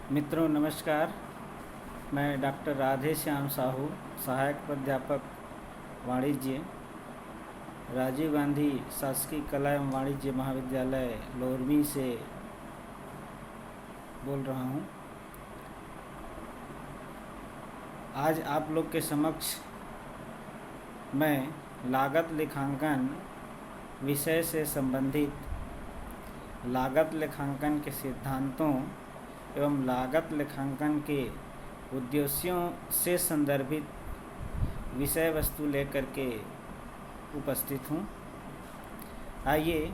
मित्रों नमस्कार। मैं डॉक्टर राधे श्याम साहू, सहायक प्राध्यापक वाणिज्य, राजीव गांधी शासकीय कला एवं वाणिज्य महाविद्यालय लोरमी से बोल रहा हूँ। आज आप लोग के समक्ष मैं लागत लेखांकन विषय से संबंधित लागत लेखांकन के सिद्धांतों एवं लागत लेखांकन के उद्देश्यों से संदर्भित विषय वस्तु लेकर के उपस्थित हूँ। आइए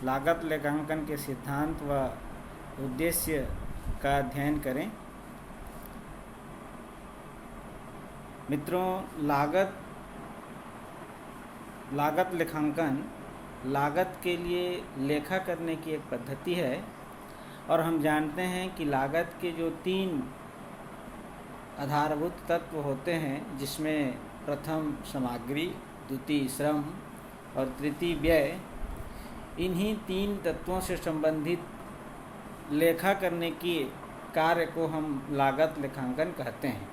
लागत लेखांकन के सिद्धांत व उद्देश्य का अध्ययन करें। मित्रों, लागत लेखांकन लागत के लिए लेखा करने की एक पद्धति है और हम जानते हैं कि लागत के जो 3 आधारभूत तत्व होते हैं, जिसमें प्रथम सामग्री, द्वितीय श्रम और तृतीय व्यय, इन्हीं 3 तत्वों से संबंधित लेखा करने की कार्य को हम लागत लेखांकन कहते हैं।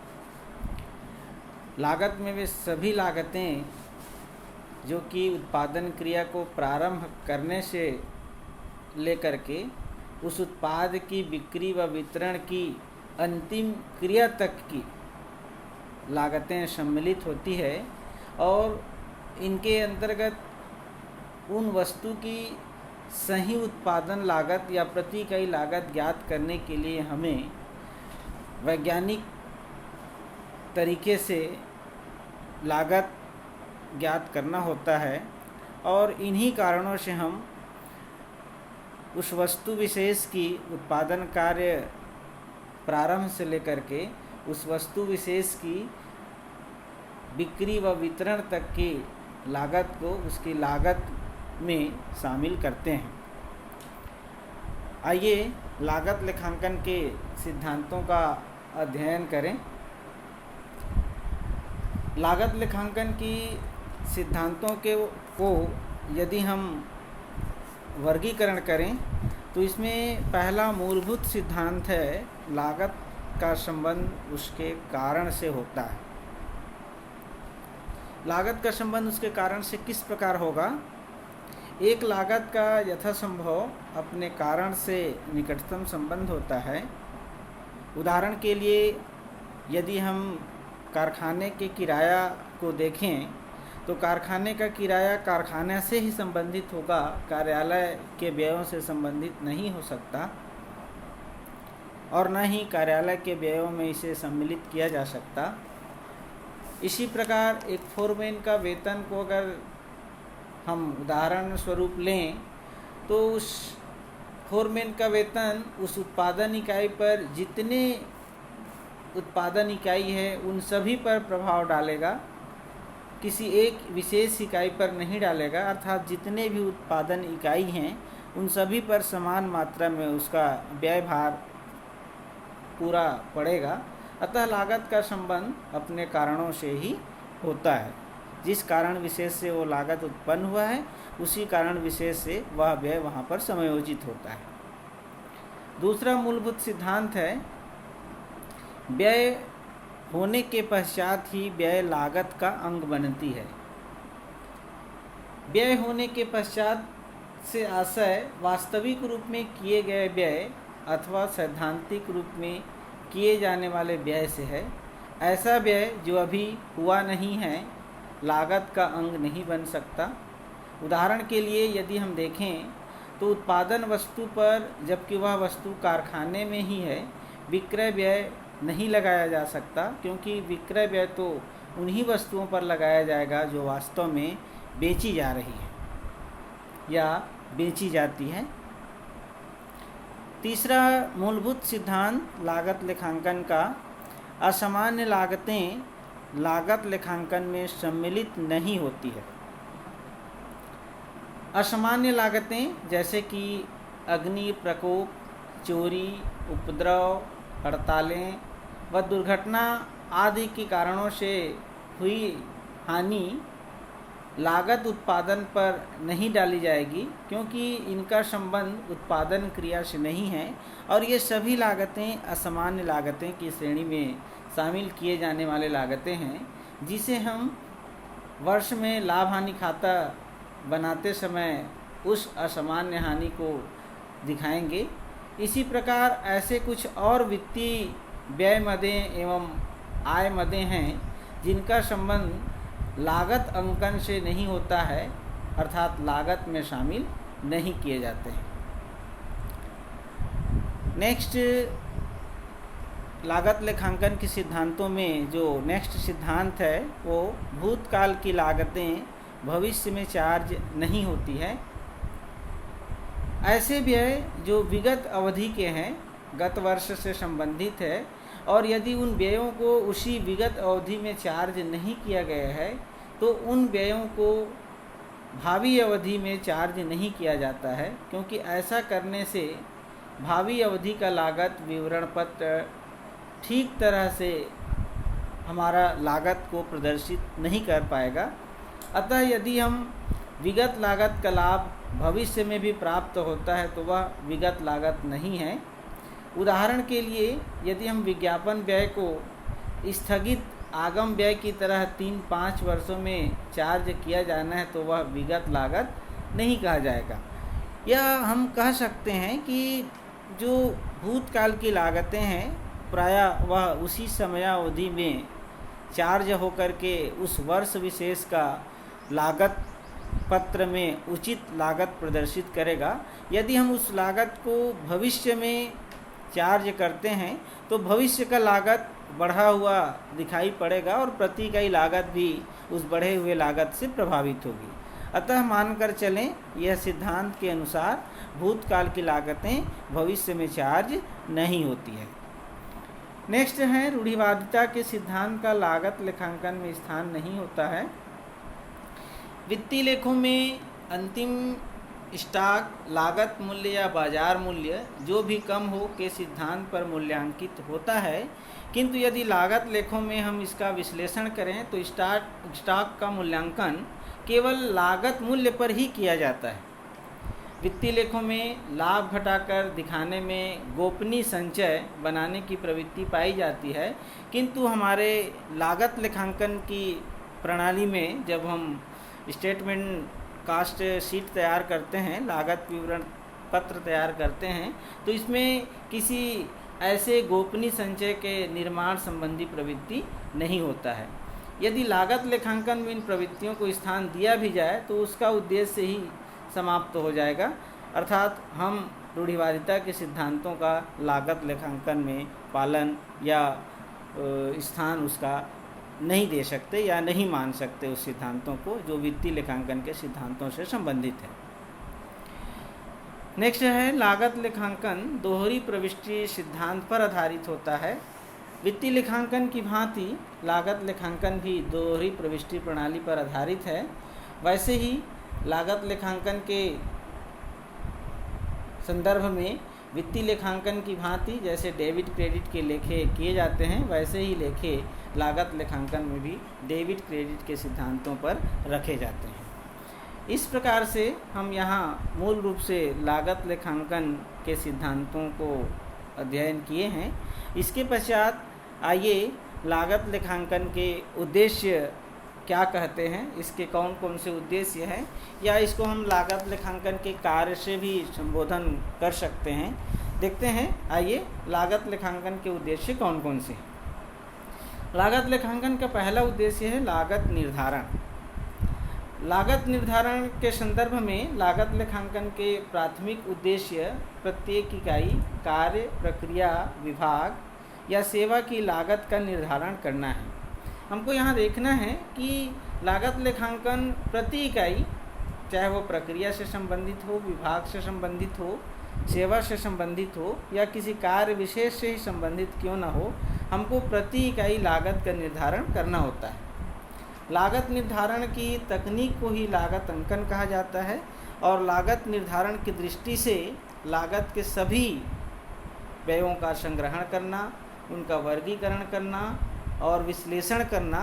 लागत में वे सभी लागतें जो कि उत्पादन क्रिया को प्रारंभ करने से लेकर के उस उत्पाद की बिक्री व वितरण की अंतिम क्रिया तक की लागतें सम्मिलित होती है और इनके अंतर्गत उन वस्तु की सही उत्पादन लागत या प्रति इकाई लागत ज्ञात करने के लिए हमें वैज्ञानिक तरीके से लागत ज्ञात करना होता है और इन्हीं कारणों से हम उस वस्तु विशेष की उत्पादन कार्य प्रारंभ से लेकर के उस वस्तु विशेष की बिक्री व वितरण तक की लागत को उसकी लागत में शामिल करते हैं। आइए लागत लेखांकन के सिद्धांतों का अध्ययन करें। लागत लेखांकन की सिद्धांतों को यदि हम वर्गीकरण करें तो इसमें पहला मूलभूत सिद्धांत है, लागत का संबंध उसके कारण से होता है। लागत का संबंध उसके कारण से किस प्रकार होगा? एक लागत का यथासंभव अपने कारण से निकटतम संबंध होता है। उदाहरण के लिए यदि हम कारखाने के किराया को देखें तो कारखाने का किराया कारखाने से ही संबंधित होगा, कार्यालय के व्ययों से संबंधित नहीं हो सकता और न ही कार्यालय के व्ययों में इसे सम्मिलित किया जा सकता। इसी प्रकार एक फोरमैन का वेतन को अगर हम उदाहरण स्वरूप लें तो उस फोरमैन का वेतन उस उत्पादन इकाई पर जितने उत्पादन इकाई है उन सभी पर प्रभाव डालेगा, किसी एक विशेष इकाई पर नहीं डालेगा। अर्थात जितने भी उत्पादन इकाई हैं उन सभी पर समान मात्रा में उसका व्यय भार पूरा पड़ेगा। अतः लागत का संबंध अपने कारणों से ही होता है। जिस कारण विशेष से वो लागत उत्पन्न हुआ है उसी कारण विशेष से वह व्यय वहाँ पर समायोजित होता है। दूसरा मूलभूत सिद्धांत है, व्यय होने के पश्चात ही व्यय लागत का अंग बनती है। व्यय होने के पश्चात से आशय वास्तविक रूप में किए गए व्यय अथवा सैद्धांतिक रूप में किए जाने वाले व्यय से है। ऐसा व्यय जो अभी हुआ नहीं है लागत का अंग नहीं बन सकता। उदाहरण के लिए यदि हम देखें तो उत्पादन वस्तु पर, जबकि वह वस्तु कारखाने में ही है, विक्रय व्यय नहीं लगाया जा सकता, क्योंकि विक्रय व्यय तो उन्हीं वस्तुओं पर लगाया जाएगा जो वास्तव में बेची जा रही है या बेची जाती है। तीसरा मूलभूत सिद्धांत लागत लेखांकन का, असामान्य लागतें लागत लेखांकन में सम्मिलित नहीं होती है। असामान्य लागतें जैसे कि अग्नि प्रकोप, चोरी, उपद्रव, हड़तालें व दुर्घटना आदि के कारणों से हुई हानि लागत उत्पादन पर नहीं डाली जाएगी, क्योंकि इनका संबंध उत्पादन क्रिया से नहीं है और ये सभी लागतें असामान्य लागतें की श्रेणी में शामिल किए जाने वाले लागतें हैं, जिसे हम वर्ष में लाभ हानि खाता बनाते समय उस असामान्य हानि को दिखाएंगे। इसी प्रकार ऐसे कुछ और वित्तीय व्यय मदें एवं आय मदें हैं जिनका संबंध लागत अंकन से नहीं होता है, अर्थात लागत में शामिल नहीं किए जाते हैं। नेक्स्ट, लागत लेखांकन के सिद्धांतों में जो नेक्स्ट सिद्धांत है वो भूतकाल की लागतें भविष्य में चार्ज नहीं होती है। ऐसे व्यय जो विगत अवधि के हैं, गत वर्ष से संबंधित है, और यदि उन व्ययों को उसी विगत अवधि में चार्ज नहीं किया गया है तो उन व्ययों को भावी अवधि में चार्ज नहीं किया जाता है, क्योंकि ऐसा करने से भावी अवधि का लागत विवरण पत्र ठीक तरह से हमारा लागत को प्रदर्शित नहीं कर पाएगा। अतः यदि हम विगत लागत का लाभ भविष्य में भी प्राप्त होता है तो वह विगत लागत नहीं है। उदाहरण के लिए, यदि हम विज्ञापन व्यय को स्थगित आगम व्यय की तरह 3-5 वर्षों में चार्ज किया जाना है तो वह विगत लागत नहीं कहा जाएगा। या हम कह सकते हैं कि जो भूतकाल की लागतें हैं प्रायः वह उसी समयावधि में चार्ज होकर के उस वर्ष विशेष का लागत पत्र में उचित लागत प्रदर्शित करेगा। यदि हम उस लागत को भविष्य में चार्ज करते हैं तो भविष्य का लागत बढ़ा हुआ दिखाई पड़ेगा और प्रति इकाई लागत भी उस बढ़े हुए लागत से प्रभावित होगी। अतः मानकर चलें, यह सिद्धांत के अनुसार भूतकाल की लागतें भविष्य में चार्ज नहीं होती है। नेक्स्ट है, रूढ़िवादिता के सिद्धांत का लागत लेखांकन में स्थान नहीं होता है। वित्तीय लेखों में अंतिम स्टॉक लागत मूल्य या बाजार मूल्य जो भी कम हो के सिद्धांत पर मूल्यांकित होता है, किंतु यदि लागत लेखों में हम इसका विश्लेषण करें तो स्टॉक का मूल्यांकन केवल लागत मूल्य पर ही किया जाता है। वित्तीय लेखों में लाभ घटाकर दिखाने में गोपनीय संचय बनाने की प्रवृत्ति पाई जाती है, किंतु हमारे लागत लेखांकन की प्रणाली में जब हम स्टेटमेंट कास्ट शीट तैयार करते हैं, लागत विवरण पत्र तैयार करते हैं, तो इसमें किसी ऐसे गोपनीय संचय के निर्माण संबंधी प्रवृत्ति नहीं होता है। यदि लागत लेखांकन में इन प्रवृत्तियों को स्थान दिया भी जाए तो उसका उद्देश्य ही समाप्त हो जाएगा, अर्थात हम रूढ़िवादिता के सिद्धांतों का लागत लेखांकन में पालन या स्थान उसका नहीं दे सकते या नहीं मान सकते उस सिद्धांतों को जो वित्तीय लेखांकन के सिद्धांतों से संबंधित है। नेक्स्ट है, लागत लेखांकन दोहरी प्रविष्टि सिद्धांत पर आधारित होता है। वित्तीय लेखांकन की भांति लागत लेखांकन भी दोहरी प्रविष्टि प्रणाली पर आधारित है। वैसे ही लागत लेखांकन के संदर्भ में वित्तीय लेखांकन की भांति जैसे डेबिट क्रेडिट के लेखे किए जाते हैं, वैसे ही लेखे लागत लेखांकन में भी डेबिट क्रेडिट के सिद्धांतों पर रखे जाते हैं। इस प्रकार से हम यहाँ मूल रूप से लागत लेखांकन के सिद्धांतों को अध्ययन किए हैं। इसके पश्चात आइए लागत लेखांकन के उद्देश्य क्या कहते हैं, इसके कौन कौन से उद्देश्य हैं, या इसको हम लागत लेखांकन के कार्य से भी संबोधन कर सकते हैं। देखते हैं, आइए लागत लेखांकन के उद्देश्य कौन कौन से हैं। लागत लेखांकन का पहला उद्देश्य है लागत निर्धारण। लागत निर्धारण के संदर्भ में लागत लेखांकन के प्राथमिक उद्देश्य प्रत्येक इकाई, कार्य, प्रक्रिया, विभाग या सेवा की लागत का निर्धारण करना है। हमको यहाँ देखना है कि लागत लेखांकन प्रति इकाई, चाहे वो प्रक्रिया से संबंधित हो, विभाग से संबंधित हो, सेवा से संबंधित हो या किसी कार्य विशेष से ही संबंधित क्यों ना हो, हमको प्रति इकाई लागत का निर्धारण करना होता है। लागत निर्धारण की तकनीक को ही लागत अंकन कहा जाता है और लागत निर्धारण की दृष्टि से लागत के सभी व्ययों का संग्रहण करना, उनका वर्गीकरण करना और विश्लेषण करना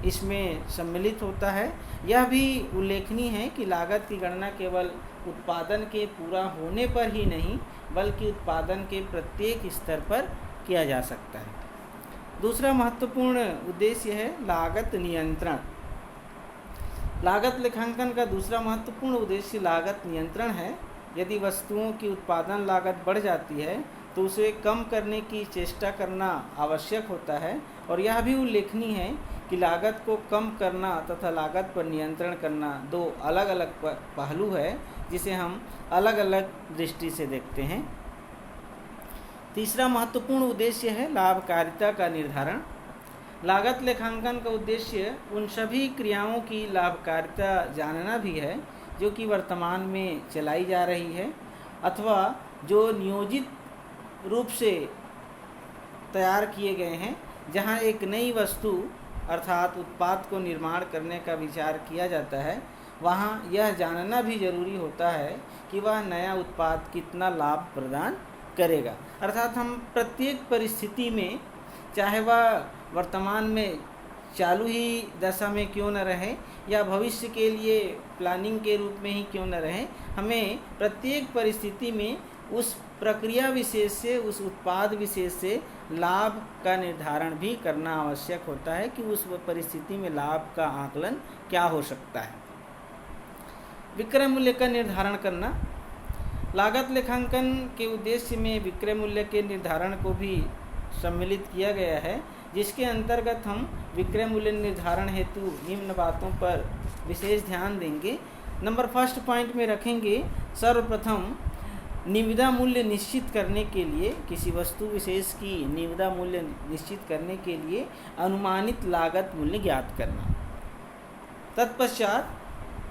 इसमें सम्मिलित होता है। यह भी उल्लेखनीय है कि लागत की गणना केवल उत्पादन के पूरा होने पर ही नहीं बल्कि उत्पादन के प्रत्येक स्तर पर किया जा सकता है। दूसरा महत्वपूर्ण उद्देश्य है लागत नियंत्रण। लागत लेखांकन का दूसरा महत्वपूर्ण उद्देश्य लागत नियंत्रण है। यदि वस्तुओं की उत्पादन लागत बढ़ जाती है तो उसे कम करने की चेष्टा करना आवश्यक होता है और यह भी उल्लेखनीय है कि लागत को कम करना तथा लागत पर नियंत्रण करना दो अलग अलग पहलू है जिसे हम अलग अलग दृष्टि से देखते हैं। तीसरा महत्वपूर्ण उद्देश्य है लाभकारिता का निर्धारण। लागत लेखांकन का उद्देश्य उन सभी क्रियाओं की लाभकारिता जानना भी है जो कि वर्तमान में चलाई जा रही है अथवा जो नियोजित रूप से तैयार किए गए हैं। जहां एक नई वस्तु अर्थात उत्पाद को निर्माण करने का विचार किया जाता है वहां यह जानना भी जरूरी होता है कि वह नया उत्पाद कितना लाभ प्रदान करेगा। अर्थात हम प्रत्येक परिस्थिति में, चाहे वह वर्तमान में चालू ही दशा में क्यों न रहे या भविष्य के लिए प्लानिंग के रूप में ही क्यों न रहे, हमें प्रत्येक परिस्थिति में उस प्रक्रिया विशेष से, उस उत्पाद विशेष से लाभ का निर्धारण भी करना आवश्यक होता है कि उस परिस्थिति में लाभ का आकलन क्या हो सकता है। विक्रय मूल्य का निर्धारण करना। लागत लेखांकन के उद्देश्य में विक्रय मूल्य के निर्धारण को भी सम्मिलित किया गया है, जिसके अंतर्गत हम विक्रय मूल्य निर्धारण हेतु निम्न बातों पर विशेष ध्यान देंगे। नंबर फर्स्ट पॉइंट में रखेंगे, सर्वप्रथम निविदा मूल्य निश्चित करने के लिए, किसी वस्तु विशेष की निविदा मूल्य निश्चित करने के लिए अनुमानित लागत मूल्य ज्ञात करना। तत्पश्चात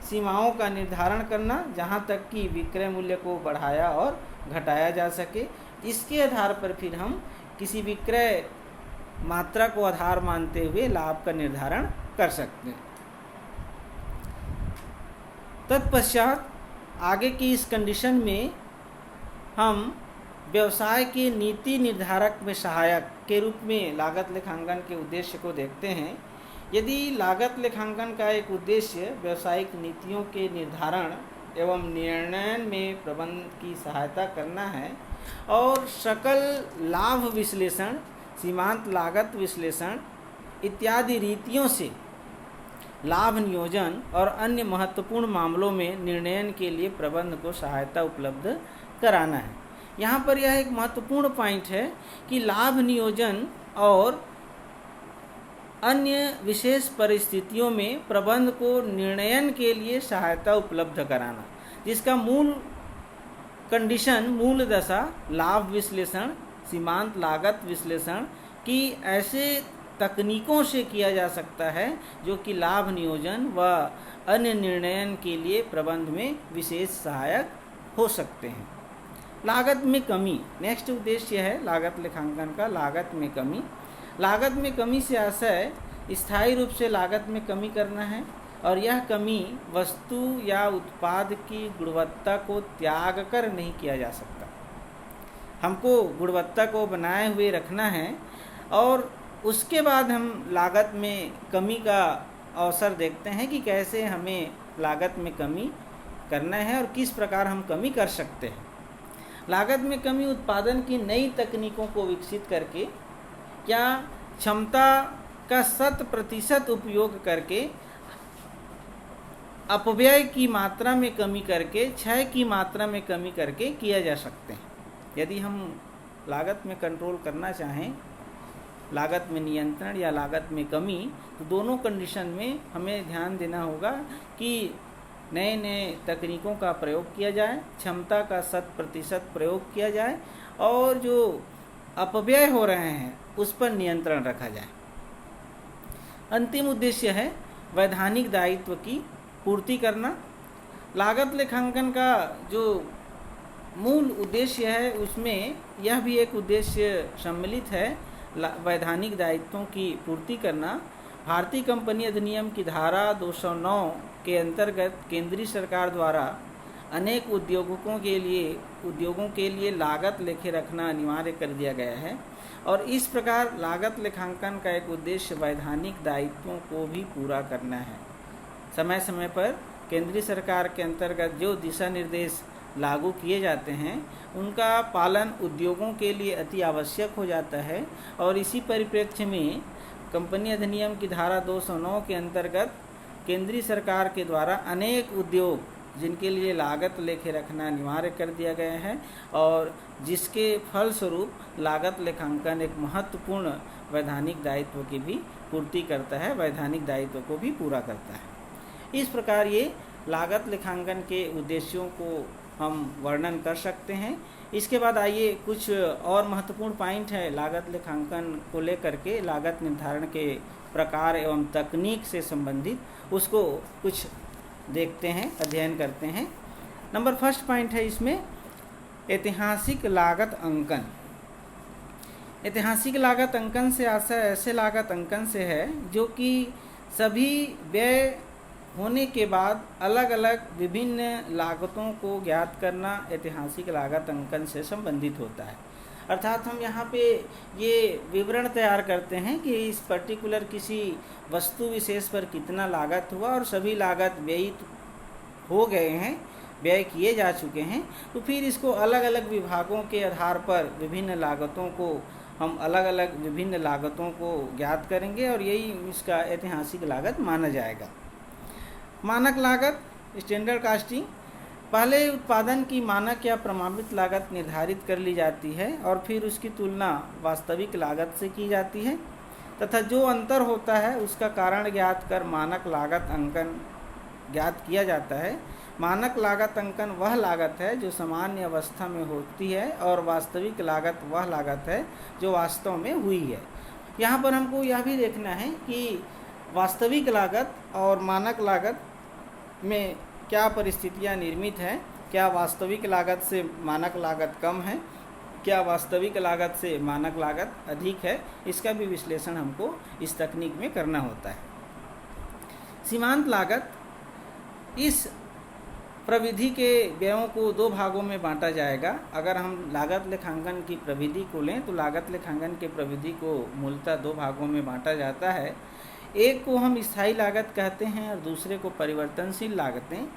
सीमाओं का निर्धारण करना जहां तक कि विक्रय मूल्य को बढ़ाया और घटाया जा सके। इसके आधार पर फिर हम किसी विक्रय मात्रा को आधार मानते हुए लाभ का निर्धारण कर सकते हैं। तत्पश्चात आगे की इस कंडीशन में हम व्यवसाय के नीति निर्धारक में सहायक के रूप में लागत लेखांकन के उद्देश्य को देखते हैं। यदि लागत लेखांकन का एक उद्देश्य व्यावसायिक नीतियों के निर्धारण एवं निर्णय में प्रबंधन की सहायता करना है और सकल लाभ विश्लेषण, सीमांत लागत विश्लेषण इत्यादि रीतियों से लाभ नियोजन और अन्य महत्वपूर्ण मामलों में निर्णय के लिए प्रबंधन को सहायता उपलब्ध कराना है। यहाँ पर यह एक महत्वपूर्ण पॉइंट है कि लाभ नियोजन और अन्य विशेष परिस्थितियों में प्रबंधन को निर्णयन के लिए सहायता उपलब्ध कराना, जिसका मूल कंडीशन, मूल दशा लाभ विश्लेषण, सीमांत लागत विश्लेषण की ऐसे तकनीकों से किया जा सकता है जो कि लाभ नियोजन व अन्य निर्णयन के लिए प्रबंध में विशेष सहायक हो सकते हैं। लागत में कमी, नेक्स्ट उद्देश्य है लागत लेखांकन का लागत में कमी। लागत में कमी से आशय स्थायी रूप से लागत में कमी करना है और यह कमी वस्तु या उत्पाद की गुणवत्ता को त्याग कर नहीं किया जा सकता। हमको गुणवत्ता को बनाए हुए रखना है और उसके बाद हम लागत में कमी का अवसर देखते हैं कि कैसे हमें लागत में कमी करना है और किस प्रकार हम कमी कर सकते हैं। लागत में कमी उत्पादन की नई तकनीकों को विकसित करके या क्षमता का 100% उपयोग करके, अपव्यय की मात्रा में कमी करके, क्षय की मात्रा में कमी करके किया जा सकते हैं। यदि हम लागत में कंट्रोल करना चाहें, लागत में नियंत्रण या लागत में कमी, तो दोनों कंडीशन में हमें ध्यान देना होगा कि नए नए तकनीकों का प्रयोग किया जाए, क्षमता का 100% प्रयोग किया जाए और जो अपव्यय हो रहे हैं उस पर नियंत्रण रखा जाए। अंतिम उद्देश्य है वैधानिक दायित्व की पूर्ति करना। लागत लेखांकन का जो मूल उद्देश्य है उसमें यह भी एक उद्देश्य सम्मिलित है, वैधानिक दायित्वों की पूर्ति करना। भारतीय कंपनी अधिनियम की धारा 209 के अंतर्गत केंद्रीय सरकार द्वारा अनेक उद्योगों के लिए लागत लेखे रखना अनिवार्य कर दिया गया है। और इस प्रकार लागत लेखांकन का एक उद्देश्य वैधानिक दायित्वों को भी पूरा करना है। समय समय पर केंद्रीय सरकार के अंतर्गत जो दिशा निर्देश लागू किए जाते हैं उनका पालन उद्योगों के लिए अति आवश्यक हो जाता है। और इसी परिप्रेक्ष्य में कंपनी अधिनियम की धारा 209 के अंतर्गत केंद्रीय सरकार के द्वारा अनेक उद्योग जिनके लिए लागत लेखे रखना अनिवार्य कर दिया गया है और जिसके फलस्वरूप लागत लेखांकन एक महत्वपूर्ण वैधानिक दायित्व की भी पूर्ति करता है, वैधानिक दायित्व को भी पूरा करता है। इस प्रकार ये लागत लेखांकन के उद्देश्यों को हम वर्णन कर सकते हैं। इसके बाद आइए कुछ और महत्वपूर्ण पॉइंट है लागत लेखांकन को लेकर के, लागत निर्धारण के प्रकार एवं तकनीक से संबंधित, उसको कुछ देखते हैं, अध्ययन करते हैं। नंबर फर्स्ट पॉइंट है इसमें ऐतिहासिक लागत अंकन। ऐतिहासिक लागत अंकन से आशय ऐसे लागत अंकन से है जो कि सभी व्यय होने के बाद अलग अलग विभिन्न लागतों को ज्ञात करना ऐतिहासिक लागत अंकन से संबंधित होता है। अर्थात हम यहाँ पे ये विवरण तैयार करते हैं कि इस पर्टिकुलर किसी वस्तु विशेष पर कितना लागत हुआ और सभी लागत व्ययित हो गए हैं, व्यय किए जा चुके हैं, तो फिर इसको अलग अलग विभागों के आधार पर विभिन्न लागतों को हम अलग अलग विभिन्न लागतों को ज्ञात करेंगे और यही इसका ऐतिहासिक लागत माना जाएगा। मानक लागत, स्टैंडर्ड कॉस्टिंग, पहले उत्पादन की मानक या प्रमाणित लागत निर्धारित कर ली जाती है और फिर उसकी तुलना वास्तविक लागत से की जाती है तथा जो अंतर होता है उसका कारण ज्ञात कर मानक लागत अंकन ज्ञात किया जाता है। मानक लागत अंकन वह लागत है जो सामान्य अवस्था में होती है और वास्तविक लागत वह लागत है जो वास्तव में हुई है। यहाँ पर हमको यह भी देखना है कि वास्तविक लागत और मानक लागत में क्या परिस्थितियाँ निर्मित हैं, क्या वास्तविक लागत से मानक लागत कम है, क्या वास्तविक लागत से मानक लागत अधिक है, इसका भी विश्लेषण हमको इस तकनीक में करना होता है। सीमांत लागत, इस प्रविधि के व्ययों को दो भागों में बांटा जाएगा। अगर हम लागत लेखांकन की प्रविधि को लें तो लागत लेखांकन के प्रविधि को मूलतः दो भागों में बांटा जाता है। एक को हम स्थायी लागत कहते हैं और दूसरे को परिवर्तनशील लागतें।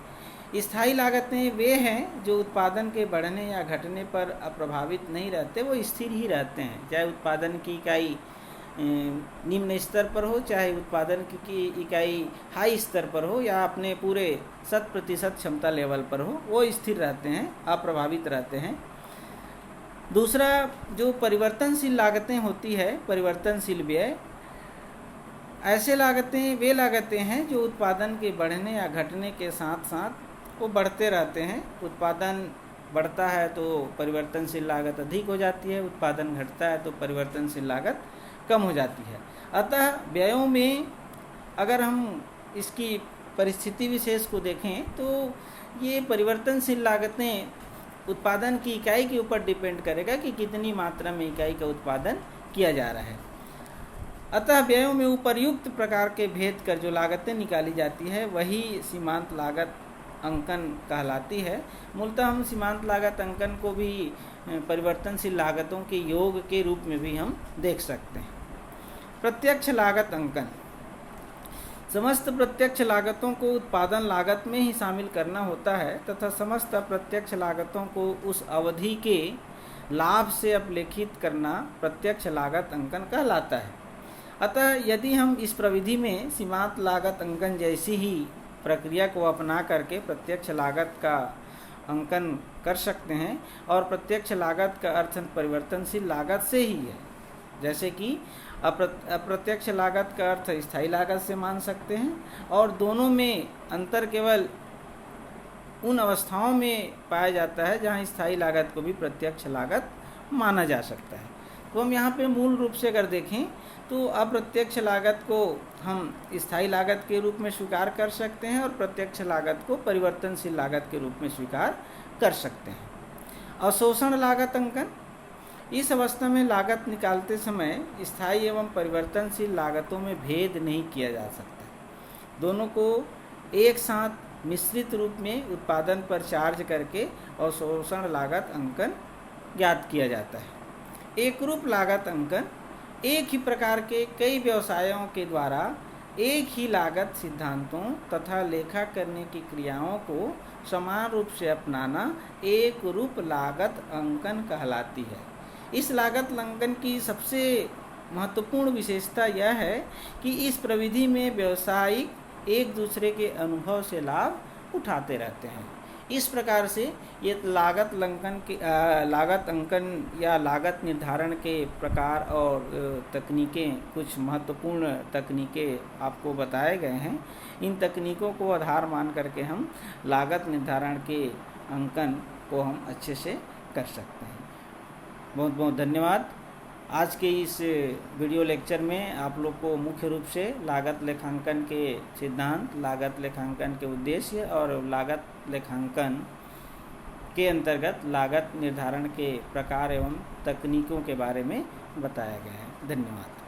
स्थायी लागतें वे हैं जो उत्पादन के बढ़ने या घटने पर अप्रभावित नहीं रहते, वो स्थिर ही रहते हैं, चाहे उत्पादन की इकाई निम्न स्तर पर हो, चाहे उत्पादन की इकाई हाई स्तर पर हो या अपने पूरे 100% क्षमता लेवल पर हो, वो स्थिर रहते हैं, अप्रभावित रहते हैं। दूसरा जो परिवर्तनशील लागतें होती है, परिवर्तनशील व्यय, ऐसे लागतें वे लागतें हैं जो उत्पादन के बढ़ने या घटने के साथ साथ वो बढ़ते रहते हैं। उत्पादन बढ़ता है तो परिवर्तनशील लागत अधिक हो जाती है, उत्पादन घटता है तो परिवर्तनशील लागत कम हो जाती है। अतः व्ययों में अगर हम इसकी परिस्थिति विशेष को देखें तो ये परिवर्तनशील लागतें उत्पादन की इकाई के ऊपर डिपेंड करेगा कि कितनी मात्रा में इकाई का उत्पादन किया जा रहा है। अतः व्ययों में उपर्युक्त प्रकार के भेद कर जो लागतें निकाली जाती है वही सीमांत लागत अंकन कहलाती है। मूलतः हम सीमांत लागत अंकन को भी परिवर्तनशील लागतों के योग के रूप में भी हम देख सकते हैं। प्रत्यक्ष लागत अंकन, समस्त प्रत्यक्ष लागतों को उत्पादन लागत में ही शामिल करना होता है तथा समस्त अप्रत्यक्ष लागतों को उस अवधि के लाभ से अपलेखित करना प्रत्यक्ष लागत अंकन कहलाता है। अतः यदि हम इस प्रविधि में सीमांत लागत अंकन जैसी ही प्रक्रिया को अपना करके प्रत्यक्ष लागत का अंकन कर सकते हैं और प्रत्यक्ष लागत का अर्थ परिवर्तनशील लागत से ही है, जैसे कि अप्रत्यक्ष लागत का अर्थ स्थायी लागत से मान सकते हैं और दोनों में अंतर केवल उन अवस्थाओं में पाया जाता है जहां स्थायी लागत को भी प्रत्यक्ष लागत माना जा सकता है। तो हम यहाँ पे मूल रूप से अगर देखें तो अप्रत्यक्ष लागत को हम स्थायी लागत के रूप में स्वीकार कर सकते हैं और प्रत्यक्ष लागत को परिवर्तनशील लागत के रूप में स्वीकार कर सकते हैं। अवशोषण लागत अंकन, इस अवस्था में लागत निकालते समय स्थायी एवं परिवर्तनशील लागतों में भेद नहीं किया जा सकता, दोनों को एक साथ मिश्रित रूप में उत्पादन पर चार्ज करके अवशोषण लागत अंकन ज्ञात किया जाता है। एकरूप लागत अंकन एक ही प्रकार के कई व्यवसायों के द्वारा एक ही लागत सिद्धांतों तथा लेखा करने की क्रियाओं को समान रूप से अपनाना एक रूप लागत अंकन कहलाती है। इस लागत अंकन की सबसे महत्वपूर्ण विशेषता यह है कि इस प्रविधि में व्यवसायिक एक दूसरे के अनुभव से लाभ उठाते रहते हैं। इस प्रकार से ये लागत अंकन या लागत निर्धारण के प्रकार और तकनीकें, कुछ महत्वपूर्ण तकनीकें आपको बताए गए हैं। इन तकनीकों को आधार मान करके हम लागत निर्धारण के अंकन को हम अच्छे से कर सकते हैं। बहुत बहुत धन्यवाद। आज के इस वीडियो लेक्चर में आप लोग को मुख्य रूप से लागत लेखांकन के सिद्धांत, लागत लेखांकन के उद्देश्य और लागत लेखांकन के अंतर्गत लागत निर्धारण के प्रकार एवं तकनीकों के बारे में बताया गया है। धन्यवाद।